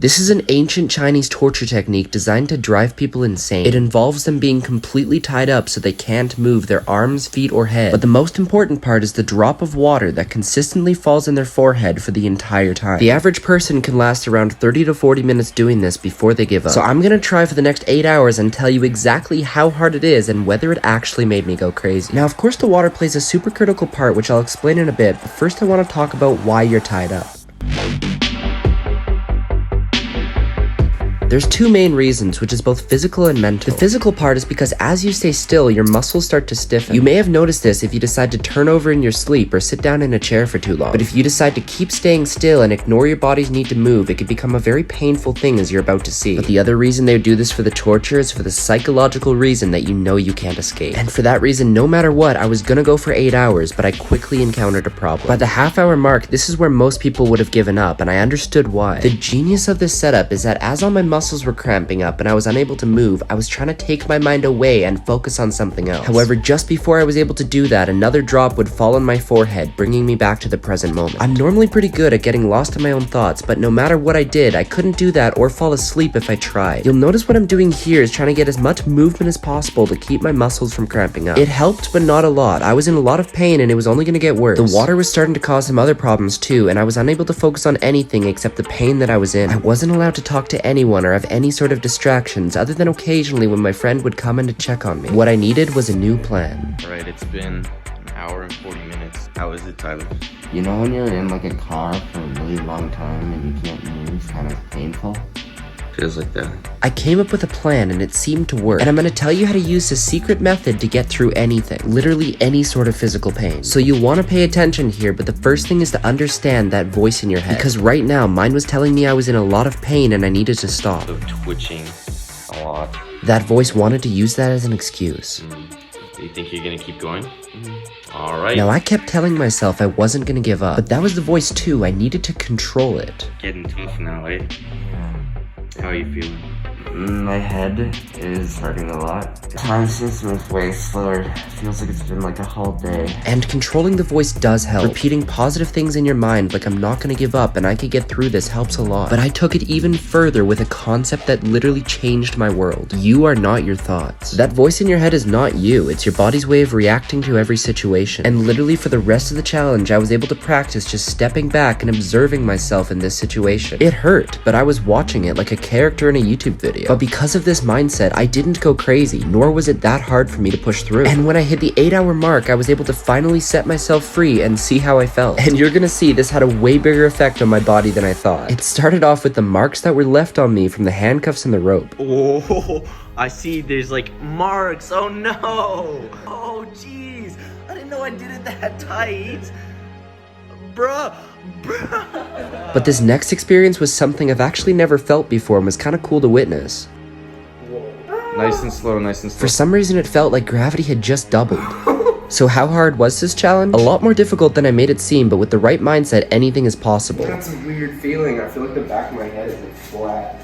This is an ancient Chinese torture technique designed to drive people insane. It involves them being completely tied up so they can't move their arms, feet, or head. But the most important part is the drop of water that consistently falls in their forehead for the entire time. The average person can last around 30 to 40 minutes doing this before they give up. So I'm gonna try for the next 8 hours and tell you exactly how hard it is and whether it actually made me go crazy. Now, of course, the water plays a super critical part, which I'll explain in a bit, but first I want to talk about why you're tied up. There's two main reasons, which is both physical and mental. The physical part is because as you stay still, your muscles start to stiffen. You may have noticed this if you decide to turn over in your sleep or sit down in a chair for too long. But if you decide to keep staying still and ignore your body's need to move, it can become a very painful thing, as you're about to see. But the other reason they do this for the torture is for the psychological reason that you know you can't escape. And for that reason, no matter what, I was gonna go for 8 hours, but I quickly encountered a problem. By the half-hour mark, this is where most people would have given up, and I understood why. The genius of this setup is that as all my muscles were cramping up and I was unable to move, I was trying to take my mind away and focus on something else. However, just before I was able to do that, another drop would fall on my forehead, bringing me back to the present moment. I'm normally pretty good at getting lost in my own thoughts, but no matter what I did, I couldn't do that or fall asleep if I tried. You'll notice what I'm doing here is trying to get as much movement as possible to keep my muscles from cramping up. It helped, but not a lot. I was in a lot of pain and it was only going to get worse. The water was starting to cause some other problems too, and I was unable to focus on anything except the pain that I was in. I wasn't allowed to talk to anyone or have any sort of distractions other than occasionally when my friend would come in to check on me. What I needed was a new plan. Alright, it's been an hour and 40 minutes. How is it, Tyler? You know when you're in like a car for a really long time and you can't move, it's kind of painful? Feels like that. I came up with a plan and it seemed to work. And I'm gonna tell you how to use this secret method to get through anything. Literally any sort of physical pain. So you'll want to pay attention here, but the first thing is to understand that voice in your head. Because right now, mine was telling me I was in a lot of pain and I needed to stop. So twitching a lot. That voice wanted to use that as an excuse. Do you think you're gonna keep going? Alright. Now, I kept telling myself I wasn't gonna give up, but that was the voice too. I needed to control it. Getting tough now, eh? How are you feeling? My head is hurting a lot. Time seems to move way slower. Feels like it's been like a whole day. And controlling the voice does help. Repeating positive things in your mind like I'm not gonna give up and I could get through this helps a lot. But I took it even further with a concept that literally changed my world. You are not your thoughts. That voice in your head is not you. It's your body's way of reacting to every situation. And literally for the rest of the challenge, I was able to practice just stepping back and observing myself in this situation. It hurt, but I was watching it like a character in a YouTube video. But because of this mindset, I didn't go crazy, nor was it that hard for me to push through. And when I hit the 8-hour mark, I was able to finally set myself free and see how I felt. And you're gonna see this had a way bigger effect on my body than I thought. It started off with the marks that were left on me from the handcuffs and the rope. Oh, I see there's like marks. Oh no. Oh jeez. I didn't know I did it that tight. Bruh. But this next experience was something I've actually never felt before and was kind of cool to witness. Nice and slow, nice and slow. For some reason, it felt like gravity had just doubled. So how hard was this challenge? A lot more difficult than I made it seem, but with the right mindset, anything is possible. That's a weird feeling. I feel like the back of my head is like flat.